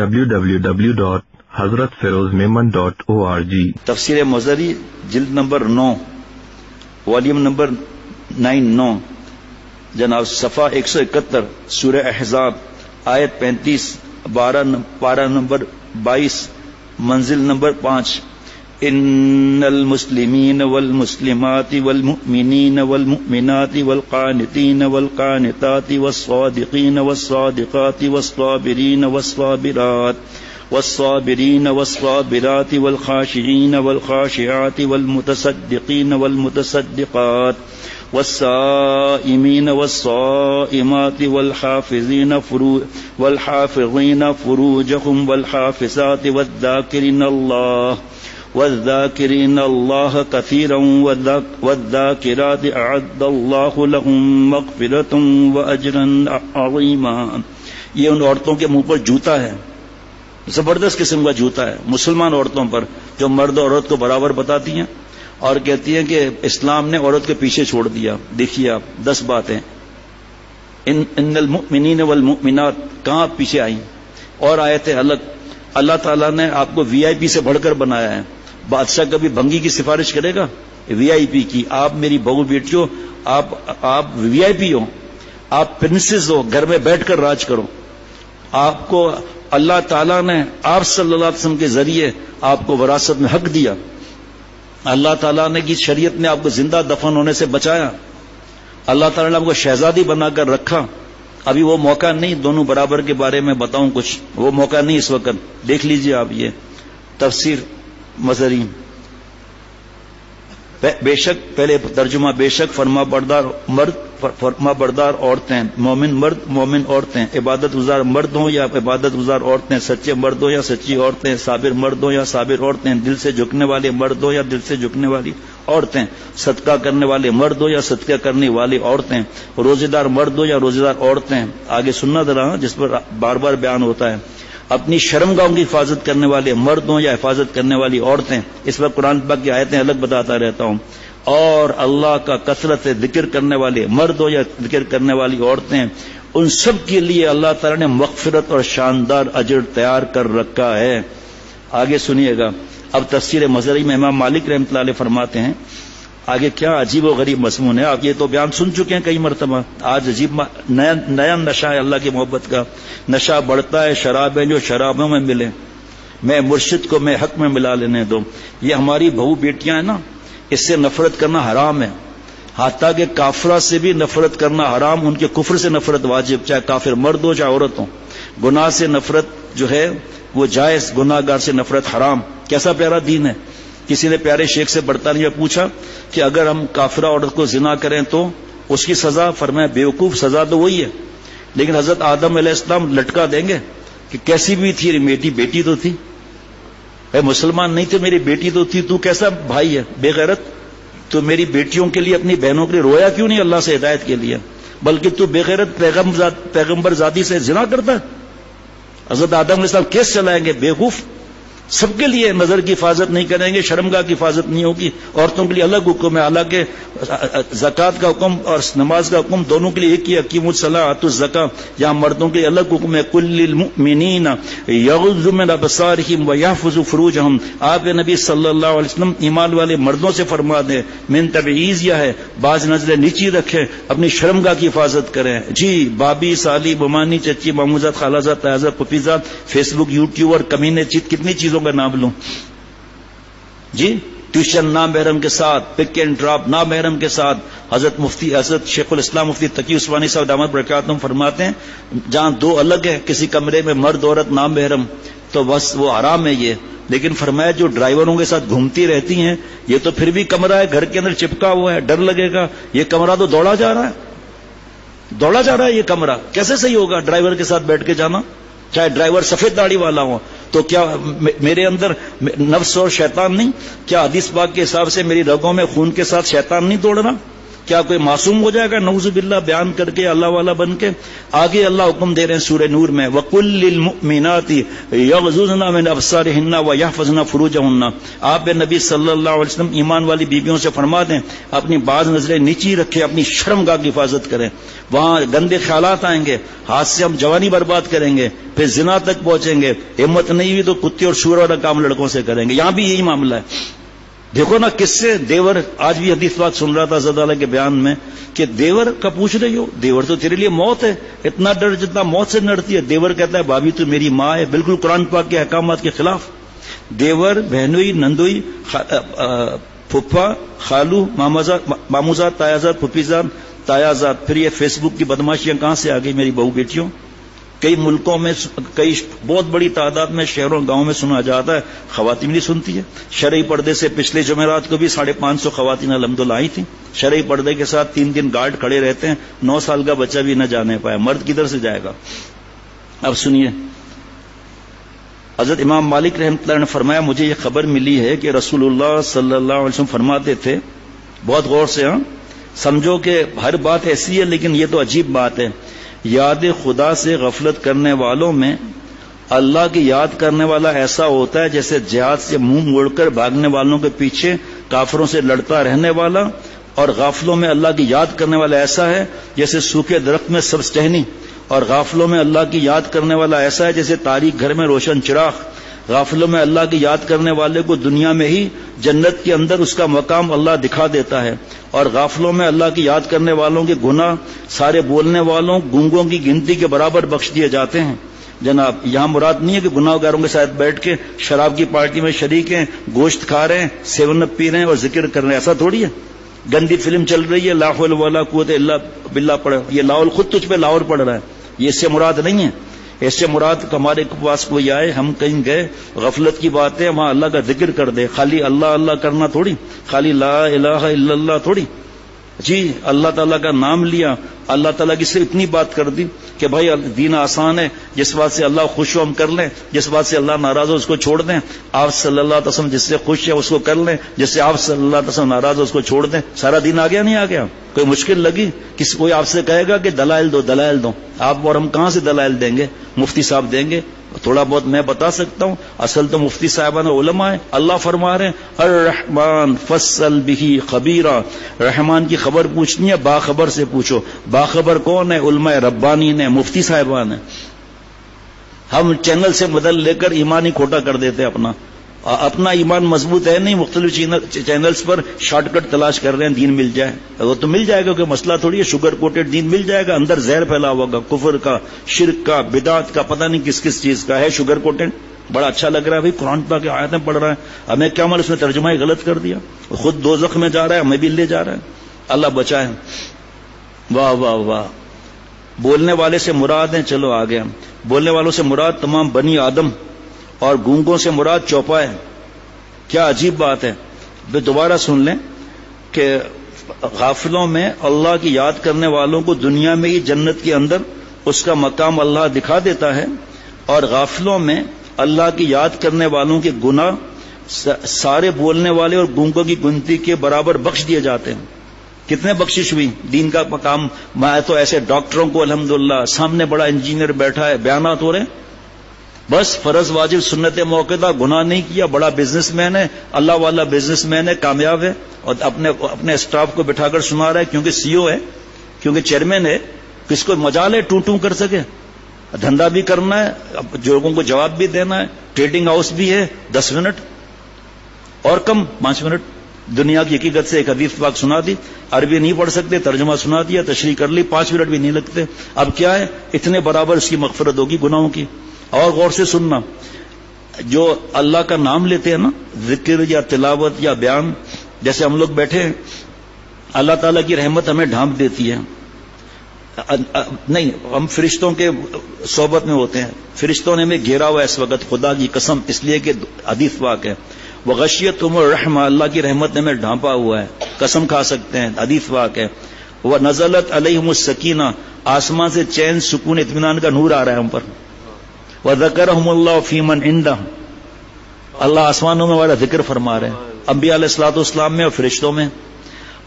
www.hazratfirozmemon.org۔ تفسیر مظہری جلد number 9 volume number 9 جناب صفحہ 171 سورہ احزاب آیت 35 پارہ نمبر 22 منزل نمبر 5۔ ان المسلمین والمسلمات والمؤمنین والمؤمنات والقانتین والقانتات والصادقین والصادقات والصابرین والصابرات والصابرین والصابرات والخاشعین والخاشعات والمتصدقین والمتصدقات والصائمین والصائمات والحافظین فروجهم والحافظات والذاکرین اللہ کثیرا والذاکرات اعد اللہ لهم مغفرۃ واجرا عظیما۔ یہ ان عورتوں کے منہ پر جوتا ہے، زبردست قسم کا جوتا ہے مسلمان عورتوں پر، جو مرد اور عورت کو برابر بتاتی ہیں اور کہتی ہیں کہ اسلام نے عورت کے پیچھے چھوڑ دیا۔ دیکھیے آپ 10 باتیں، ان المؤمنین والمؤمنات کہاں پیچھے آئیں، اور آیتیں الگ۔ اللہ تعالیٰ نے آپ کو وی آئی پی سے بڑھ کر بنایا ہے۔ بادشاہ کبھی بھنگی کی سفارش کرے گا؟ وی آئی پی کی۔ آپ میری بہو بیٹیوں، آپ وی آئی پی ہو، آپ پرنسز ہو، گھر میں بیٹھ کر راج کرو۔ آپ کو اللہ تعالیٰ نے آپ صلی اللہ علیہ وسلم کے ذریعے آپ کو وراثت میں حق دیا۔ اللہ تعالیٰ نے کی شریعت نے آپ کو زندہ دفن ہونے سے بچایا۔ اللہ تعالیٰ نے آپ کو شہزادی بنا کر رکھا۔ ابھی وہ موقع نہیں دونوں برابر کے بارے میں بتاؤں کچھ، وہ موقع نہیں اس وقت۔ دیکھ لیجئے آپ یہ تفسیر مظہری۔ بے شک، پہلے ترجمہ، بے شک فرما بردار مرد، فرما بردار عورتیں، مومن مرد، مومن عورتیں، عبادت گزار مرد ہوں یا عبادت گزار عورتیں، سچے مرد ہوں یا سچی عورتیں، صابر مرد ہوں یا صابر عورتیں، دل سے جھکنے والے مرد ہوں یا دل سے جھکنے والی عورتیں، صدقہ کرنے والے مرد ہوں یا صدقہ کرنے والی عورتیں، روزے دار مرد ہوں یا روزے دار عورتیں۔ آگے سننا ذرا، جس پر بار بار بیان ہوتا ہے۔ اپنی شرمگاہوں کی حفاظت کرنے والے مرد ہوں یا حفاظت کرنے والی عورتیں۔ اس پر قرآن پاک کی آیتیں الگ بتاتا رہتا ہوں۔ اور اللہ کا کثرت سے ذکر کرنے والے مرد ہو یا ذکر کرنے والی عورتیں، ان سب کے لیے اللہ تعالیٰ نے مغفرت اور شاندار اجر تیار کر رکھا ہے۔ آگے سنیے گا۔ اب تفسیر مظہری میں امام مالک رحمۃ اللہ علیہ فرماتے ہیں، آگے کیا عجیب و غریب مضمون ہے۔ آپ یہ تو بیان سن چکے ہیں کئی مرتبہ، آج عجیب نیا نشہ ہے اللہ کی محبت کا۔ نشہ بڑھتا ہے، شرابیں جو شرابوں میں ملے، میں مرشد کو میں حق میں ملا لینے دو۔ یہ ہماری بہو بیٹیاں ہیں نا، اس سے نفرت کرنا حرام ہے۔ حتیٰ کہ کافرہ سے بھی نفرت کرنا حرام، ان کے کفر سے نفرت واجب، چاہے کافر مرد ہو چاہے عورت ہو۔ گناہ سے نفرت جو ہے وہ جائز، گناہ گار سے نفرت حرام۔ کیسا پیارا دین ہے۔ کسی نے پیارے شیخ سے برطانیہ میں پوچھا کہ اگر ہم کافرہ عورت کو زنا کریں تو اس کی سزا؟ فرمایا بیوقوف، سزا تو وہی ہے، لیکن حضرت آدم علیہ السلام لٹکا دیں گے کہ کیسی بھی تھی میری بیٹی تو تھی، اے مسلمان نہیں تھے میری بیٹی تو تھی، تو کیسا بھائی ہے بے غیرت؟ تو میری بیٹیوں کے لیے اپنی بہنوں کے لیے رویا کیوں نہیں اللہ سے ہدایت کے لیے؟ بلکہ تو بے غیرت پیغمبر ذاتی سے زنا کرتا ہے۔ حضرت آدم علیہ السلام کیس چلائیں گے؟ بیوقوف۔ سب کے لیے نظر کی حفاظت نہیں کریں گے، شرمگاہ کی حفاظت نہیں ہوگی، عورتوں کے لیے الگ حکم ہے۔ حالانکہ زکوٰۃ کا حکم اور نماز کا حکم دونوں کے لیے ایک ہی، اقیموا الصلاۃ وآتوا الزکاۃ۔ یہاں مردوں کے لیے الگ حکم ہے، قل للمؤمنین یغضوا من ابصارہم ویحفظوا فروجہم۔ آپ نبی صلی اللہ علیہ وسلم ایمان والے مردوں سے فرما دیں، من تبعیض یہ ہے بعض نظریں نیچی رکھیں، اپنی شرمگاہ کی حفاظت کریں۔ جی بابی، سالی، بمانی، چچی، ماموزاد، خالازاد، تیازاد، پپیزاد، فیس بک، یوٹیوبر، کمینے، کتنی چیزوں کا نام لوں جی؟ ٹیوشن نامحرم کے ساتھ، پک اینڈ ڈراپ نامحرم کے ساتھ۔ حضرت شیخ الاسلام مفتی تقی عثمانی صاحب دامت برکاتہم فرماتے ہیں جہاں دو الگ ہیں کسی کمرے میں مرد عورت نامحرم تو بس وہ حرام ہے یہ، لیکن فرمایا جو ڈرائیوروں کے ساتھ گھومتی رہتی ہیں یہ تو پھر بھی کمرہ ہے، گھر کے اندر چپکا ہوا ہے، ڈر لگے گا۔ یہ کمرہ تو دوڑا جا رہا ہے یہ کمرہ کیسے صحیح ہوگا ڈرائیور کے ساتھ بیٹھ کے جانا؟ چاہے ڈرائیور سفید داڑھی والا ہو، تو کیا میرے اندر نفس اور شیطان نہیں؟ کیا حدیث پاک کے حساب سے میری رگوں میں خون کے ساتھ شیطان نہیں دوڑ رہا؟ کیا کوئی معصوم ہو جائے گا نعوذ باللہ بیان کر کے اللہ والا بن کے؟ آگے اللہ حکم دے رہے ہیں سورہ نور میں وَقُلْ لِلْمُؤْمِنَاتِ يَغْضُضْنَ مِنْ أَبْصَارِهِنَّ وَيَحْفَظْنَ فُرُوجَهُنَّ، آپ نبی صلی اللہ علیہ وسلم ایمان والی بیویوں سے فرما دیں اپنی بعض نظریں نیچی رکھیں، اپنی شرمگاہ کی حفاظت کریں، وہاں گندے خیالات آئیں گے، ہاتھ سے ہم جوانی برباد کریں گے، پھر زنا تک پہنچیں گے، ہمت نہیں ہوئی تو کتے اور سور والا کام لڑکوں سے کریں گے، یہاں بھی یہی معاملہ ہے۔ دیکھو نا کس سے دیور، آج بھی حدیث بات سن رہا تھا زدالہ کے بیان میں کہ دیور کا پوچھ رہی ہو، دیور تو تیرے لیے موت ہے، اتنا ڈر جتنا موت سے ڈرتی ہے۔ دیور کہتا ہے بھابھی تو میری ماں ہے، بالکل قرآن پاک کے احکامات کے خلاف۔ دیور، بہنوئی، نندوئی، پھپھا، خالو، ماموزاد، تایازاد، پھپھیزاد، تایازاد، پھر یہ فیس بک کی بدماشیاں کہاں سے آ گئی میری بہو بیٹیوں؟ کئی ملکوں میں، کئی بہت بڑی تعداد میں شہروں گاؤں میں سنا جاتا ہے، خواتین نہیں سنتی ہے۔ شرعی پردے سے پچھلے جمعرات کو بھی 550 خواتین الحمدللہ آئی تھیں، شرعی پردے کے ساتھ 3 دن گارڈ کھڑے رہتے ہیں، 9 سال کا بچہ بھی نہ جانے پائے، مرد کدھر سے جائے گا؟ اب سنیے، حضرت امام مالک رحمۃ اللہ نے فرمایا مجھے یہ خبر ملی ہے کہ رسول اللہ صلی اللہ علیہ وسلم فرماتے تھے، بہت غور سے سمجھو کہ ہر بات ایسی ہے لیکن یہ تو عجیب بات ہے، یاد خدا سے غفلت کرنے والوں میں اللہ کی یاد کرنے والا ایسا ہوتا ہے جیسے جہاد سے منہ موڑ کر بھاگنے والوں کے پیچھے کافروں سے لڑتا رہنے والا، اور غافلوں میں اللہ کی یاد کرنے والا ایسا ہے جیسے سوکھے درخت میں سبز ٹہنی، اور غافلوں میں اللہ کی یاد کرنے والا ایسا ہے جیسے تاریک گھر میں روشن چراغ۔ غافلوں میں اللہ کی یاد کرنے والے کو دنیا میں ہی جنت کے اندر اس کا مقام اللہ دکھا دیتا ہے، اور غافلوں میں اللہ کی یاد کرنے والوں کے گناہ سارے بولنے والوں گونگوں کی گنتی کے برابر بخش دیے جاتے ہیں۔ جناب یہاں مراد نہیں ہے کہ گناہ گاروں کے ساتھ بیٹھ کے شراب کی پارٹی میں شریک ہیں، گوشت کھا رہے ہیں، 7 اپ پی رہے ہیں اور ذکر کر رہے ہیں، ایسا تھوڑی ہے۔ گندی فلم چل رہی ہے، لا حول ولا قوت الا باللہ پڑھ، یہ لاہور خود تجھ پہ لاہور پڑھ رہا ہے، یہ اس سے مراد نہیں ہے۔ اس سے مراد ہمارے پاس کوئی آئے، ہم کہیں گئے، غفلت کی بات ہے، وہاں اللہ کا ذکر کر دے، خالی اللہ اللہ کرنا تھوڑی، خالی لا الہ الا اللہ تھوڑی، جی اللہ تعالیٰ کا نام لیا، اللہ تعالیٰ کی صرف اتنی بات کر دی کہ بھائی دین آسان ہے، جس بات سے اللہ خوش ہو ہم کر لیں، جس بات سے اللہ ناراض ہو اس کو چھوڑ دیں، آپ صلی اللہ علیہ وسلم جس سے خوش ہے اس کو کر لیں، جس سے آپ صلی اللہ علیہ وسلم ناراض ہو اس کو چھوڑ دیں، سارا دین آ گیا نہیں آ گیا؟ کوئی مشکل لگی؟ کوئی آپ سے کہے گا کہ دلائل دو دلائل دو، آپ اور ہم کہاں سے دلائل دیں گے؟ مفتی صاحب دیں گے، تھوڑا بہت میں بتا سکتا ہوں، اصل تو مفتی صاحبان علماء ہیں۔ اللہ فرما رہے ہیں الرحمن فصل بہ خبیرا، رحمان کی خبر پوچھنی ہے باخبر سے پوچھو۔ باخبر کون ہے؟ علماء ربانی نے، مفتی صاحبان ہیں۔ ہم چینل سے بدل لے کر ایمان ہی کھوٹا کر دیتے، اپنا ایمان مضبوط ہے نہیں، مختلف چینلز پر شارٹ کٹ تلاش کر رہے ہیں دین مل جائے، وہ تو مل جائے گا، کوئی مسئلہ تھوڑی ہے، شوگر کوٹڈ دین مل جائے گا، اندر زہر پھیلا ہوگا، کفر کا، شرک کا، بدعت کا، پتہ نہیں کس کس چیز کا ہے شوگر کوٹڈ۔ بڑا اچھا لگ رہا ہے بھائی، قرآن پاک کی آیتیں پڑھ رہا ہے، ہمیں کیا معلوم اس نے ترجمہ ہی غلط کر دیا، خود دوزخ میں جا رہا ہے، ہمیں بھی لے جا رہا ہے، اللہ بچائے۔ واہ واہ واہ۔ بولنے والے سے مراد ہیں، چلو آگے، بولنے والوں سے مراد تمام بنی آدم، اور گونگوں سے مراد چوپائے۔ کیا عجیب بات ہے، دوبارہ سن لیں کہ غافلوں میں اللہ کی یاد کرنے والوں کو دنیا میں ہی جنت کے اندر اس کا مقام اللہ دکھا دیتا ہے، اور غافلوں میں اللہ کی یاد کرنے والوں کے گناہ سارے بولنے والے اور گونگوں کی گنتی کے برابر بخش دیے جاتے ہیں۔ کتنے بخشش ہوئی دین کا مقام۔ میں تو ایسے ڈاکٹروں کو الحمدللہ سامنے بڑا انجینئر بیٹھا ہے، بیانات ہو رہے ہیں، بس فرض واجب سنت موقع گناہ نہیں کیا، بڑا بزنس مین ہے، اللہ والا بزنس مین ہے، کامیاب ہے، اور اپنے اسٹاف کو بٹھا کر سنا رہا ہے کیونکہ سی او ہے، کیونکہ چیئرمین ہے، کس کو مجال ہے ٹوں کر سکے، دھندا بھی کرنا ہے، لوگوں کو جواب بھی دینا ہے، ٹریڈنگ ہاؤس بھی ہے، 10 منٹ اور کم 5 منٹ دنیا کی حقیقت سے ایک حدیث پاک سنا دی، عربی نہیں پڑھ سکتے، ترجمہ سنا دیا، تشریح کر لی، 5 منٹ بھی نہیں لگتے۔ اب کیا ہے، اتنے برابر اس کی مغفرت ہوگی گناہوں کی۔ اور غور سے سننا، جو اللہ کا نام لیتے ہیں نا، ذکر یا تلاوت یا بیان، جیسے ہم لوگ بیٹھے ہیں، اللہ تعالیٰ کی رحمت ہمیں ڈھانپ دیتی ہے، نہیں ہم فرشتوں کے صحبت میں ہوتے ہیں، فرشتوں نے ہمیں گھیرا ہوا ہے اس وقت، خدا کی قسم، اس لیے کہ حدیث پاک ہے وغشیتہم الرحمہ، اللہ کی رحمت نے ہمیں ڈھانپا ہوا ہے، قسم کھا سکتے ہیں، حدیث پاک ہے ونزلت علیہم السکینہ، آسمان سے چین سکون اطمینان کا نور آ رہا ہے ہم پر، وذکرہم اللہ فی من عندہ، اللہ آسمانوں میں ہمارا ذکر فرما رہے ہیں، انبیاء علیہ الصلوۃ والسلام میں اور فرشتوں میں۔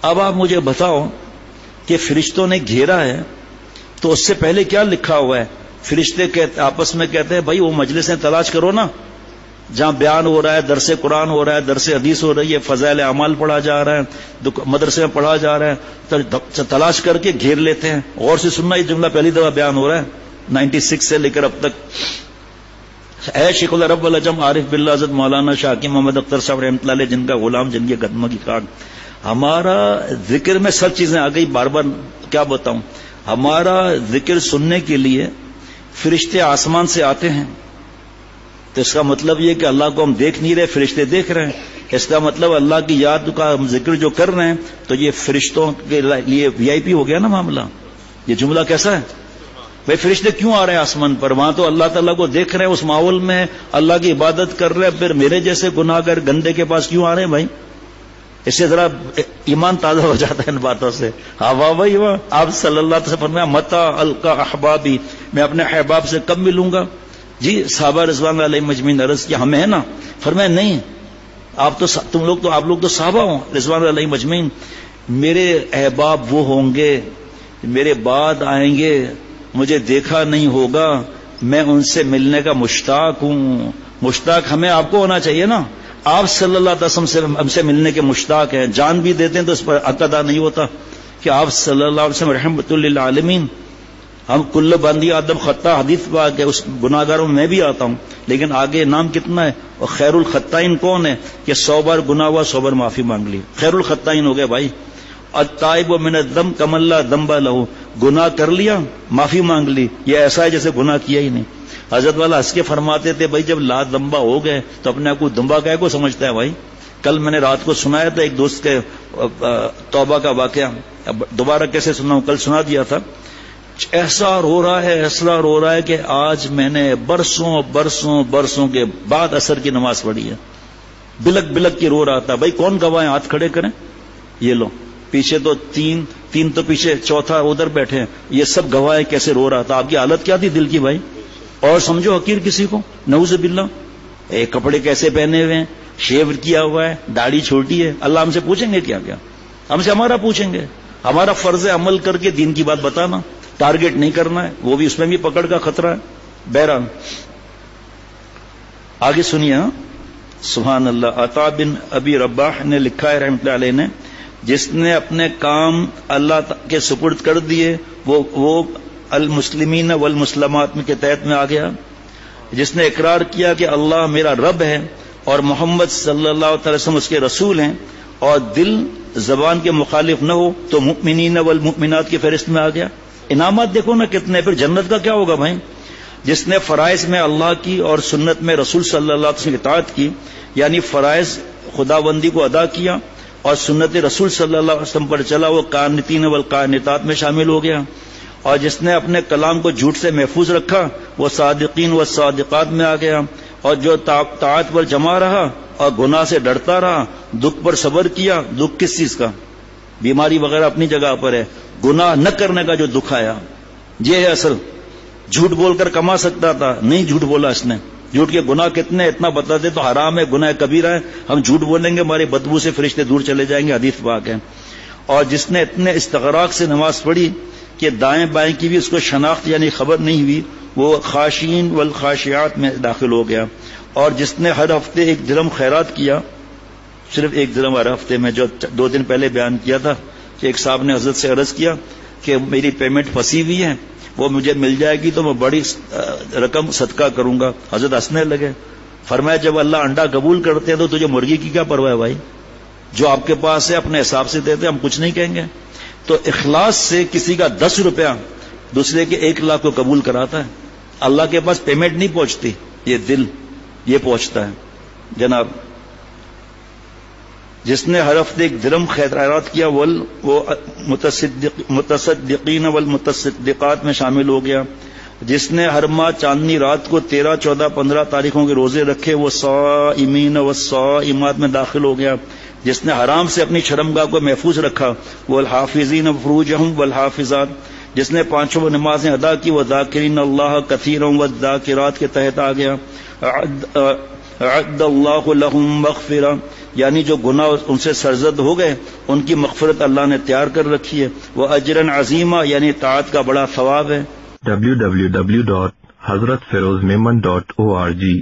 اب آپ مجھے بتاؤ کہ فرشتوں نے گھیرا ہے تو اس سے پہلے کیا لکھا ہوا ہے؟ فرشتے آپس میں کہتے ہیں بھائی وہ مجلسیں تلاش کرو نا جہاں بیان ہو رہا ہے، درس قرآن ہو رہا ہے، درس حدیث ہو رہی ہے، فضائل اعمال پڑھا جا رہا ہے، مدرسے میں پڑھا جا رہا ہے، تلاش کر کے گھیر لیتے ہیں. غور سے سننا، یہ جملہ پہلی دفعہ بیان ہو رہا ہے 96 سے لے کر اب تک. اے شیخ العرب والعجم عارف باللہ حضرت مولانا شاہ حکیم محمد اختر صاحب رحمۃ اللہ علیہ، جن کا غلام، جن کے قدموں کی کاٹ. ہمارا ذکر میں سب چیزیں آ گئی، بار بار کیا بتاؤں. ہمارا ذکر سننے کے لیے فرشتے آسمان سے آتے ہیں، تو اس کا مطلب یہ کہ اللہ کو ہم دیکھ نہیں رہے، فرشتے دیکھ رہے ہیں. اس کا مطلب اللہ کی یاد کا ہم ذکر جو کر رہے ہیں تو یہ فرشتوں کے لیے VIP ہو گیا نا معاملہ. یہ جملہ کیسا ہے بھائی؟ فرشتے کیوں آ رہے ہیں آسمان پر؟ وہاں تو اللہ تعالیٰ کو دیکھ رہے ہیں، اس ماحول میں اللہ کی عبادت کر رہے ہیں، پھر میرے جیسے گناہگار گندے کے پاس کیوں آ رہے ہیں بھائی؟ اس سے ذرا ایمان تازہ ہو جاتا ہے ان باتوں سے. ہاں واہ بھائی واہ. آپ صلی اللہ علیہ وسلم فرمایا متا القا احبابی، میں اپنے احباب سے کب ملوں گا؟ جی صحابہ رضوان علیہ مجمعین عرض کیا ہم ہیں نا؟ فرمایا نہیں، آپ لوگ تو صحابہ ہوں رضوان علیہ مجمعین. میرے احباب وہ ہوں گے میرے بعد آئیں گے، مجھے دیکھا نہیں ہوگا، میں ان سے ملنے کا مشتاق ہوں. مشتاق ہمیں آپ کو ہونا چاہیے نا. آپ صلی اللہ علیہ وسلم سے ہم سے ملنے کے مشتاق ہیں، جان بھی دیتے ہیں تو اس پر حق ادا نہیں ہوتا کہ آپ صلی اللہ علیہ وسلم رحمت للعالمین. ہم کل بندی آدم خطا حدیث پاک ہے، اس گناہگاروں میں بھی آتا ہوں، لیکن آگے نام کتنا ہے؟ اور خیر الخطائین کون ہے کہ 100 بار گناہ ہوا 100 بار معافی مانگ لی، خیر الخطائین ہو گئے بھائی. التائب من الذنب کمن لا ذنب له، گناہ کر لیا معافی مانگ لی، یہ ایسا ہے جیسے گناہ کیا ہی نہیں. حضرت والا ہنس کے فرماتے تھے بھائی جب لا دمبا ہو گئے تو اپنے آپ کو دمبا کہہ کو سمجھتا ہے بھائی. کل میں نے رات کو سنایا تھا ایک دوست کے توبہ کا واقعہ، دوبارہ کیسے سنا ہوں، کل سنا دیا تھا. ایسا رو رہا ہے کہ آج میں نے برسوں کے بعد عصر کی نماز پڑھی ہے. بلک کے رو رہا تھا. بھائی کون گواہ ہیں؟ ہاتھ کھڑے کریں. یہ لو پیچھے تو تین تو پیچھے، چوتھا ادھر بیٹھے ہیں، یہ سب گواہ ہیں کیسے رو رہا تھا. آپ کی حالت کیا تھی دل کی بھائی؟ اور سمجھو حقیر کسی کو، نعوذ باللہ. کپڑے کیسے پہنے ہوئے ہیں، شیو کیا ہوا ہے، داڑھی چھوٹی ہے. اللہ ہم سے پوچھیں گے کیا کیا؟ ہم سے ہمارا پوچھیں گے. ہمارا فرض ہے عمل کر کے دین کی بات بتانا، ٹارگٹ نہیں کرنا ہے، وہ بھی اس میں بھی پکڑ کا خطرہ ہے. بہرحال آگے سنیے. سبحان اللہ. عطا بن ابی رباح نے لکھا ہے رحمۃ اللہ علیہ نے، جس نے اپنے کام اللہ کے سپرد کر دیے وہ المسلمین والمسلمات کے تحت میں آ گیا. جس نے اقرار کیا کہ اللہ میرا رب ہے اور محمد صلی اللہ تعالی وسلم اس کے رسول ہیں، اور دل زبان کے مخالف نہ ہو، تو مؤمنین والمؤمنات کی فہرست میں آ گیا. انعامات دیکھو نا کتنے. پھر جنت کا کیا ہوگا بھائی؟ جس نے فرائض میں اللہ کی اور سنت میں رسول صلی اللہ علیہ وسلم کی اطاعت کی، یعنی فرائض خداوندی کو ادا کیا اور سنت رسول صلی اللہ علیہ وسلم پر چلا، وہ قانتین والقانتات میں شامل ہو گیا. اور جس نے اپنے کلام کو جھوٹ سے محفوظ رکھا وہ صادقین و صادقات میں آ گیا. اور جو طاعت پر جمع رہا اور گناہ سے ڈرتا رہا، دکھ پر صبر کیا. دکھ کس چیز کا؟ بیماری وغیرہ اپنی جگہ پر ہے، گناہ نہ کرنے کا جو دکھ آیا یہ ہے اصل. جھوٹ بول کر کما سکتا تھا، نہیں جھوٹ بولا اس نے. جھوٹ کے گناہ کتنے اتنا بتا دے تو حرام ہے، گناہ کبیرہ ہے. ہم جھوٹ بولیں گے ہماری بدبو سے فرشتے دور چلے جائیں گے، حدیث پاک ہے. اور جس نے اتنے استغراق سے نماز پڑھی کہ دائیں بائیں کی بھی اس کو شناخت یعنی خبر نہیں ہوئی، وہ خاشعین والخاشعات میں داخل ہو گیا. اور جس نے ہر ہفتے 1 درہم خیرات کیا، صرف 1 درہم ہر ہفتے میں، جو 2 دن پہلے بیان کیا تھا کہ ایک صاحب نے حضرت سے عرض کیا کہ میری پیمنٹ پھنسی ہوئی ہے، وہ مجھے مل جائے گی تو میں بڑی رقم صدقہ کروں گا. حضرت ہنسنے لگے. فرمایا جب اللہ انڈا قبول کرتے ہیں تو تجھے مرغی کی کیا پرواہ ہے بھائی؟ جو آپ کے پاس ہے اپنے حساب سے دیتے، ہم کچھ نہیں کہیں گے. تو اخلاص سے کسی کا 10 روپیہ دوسرے کے 1 لاکھ کو قبول کراتا ہے. اللہ کے پاس پیمنٹ نہیں پہنچتی، یہ دل یہ پہنچتا ہے جناب. جس نے ہر ہفتے 1 درہم خیرات کیا وہ متصدقین والمتصدقات میں شامل ہو گیا. جس نے ہر ماہ چاندنی رات کو 13، 14، 15 تاریخوں کے روزے رکھے وہ صائمین والصائمات میں داخل ہو گیا. جس نے حرام سے اپنی شرمگاہ کو محفوظ رکھا وہ الحافظین فروجہم والحافظات. جس نے 5 نمازیں ادا کی وہ ذاکرین اللہ کثیرا والذاکرات کے تحت آ گیا. اعد اللہ لہم مغفرہ. یعنی جو گناہ ان سے سرزد ہو گئے ان کی مغفرت اللہ نے تیار کر رکھی ہے. وہ اجرن عظیمہ یعنی طاعت کا بڑا ثواب ہے. www.hazratfirozmemon.org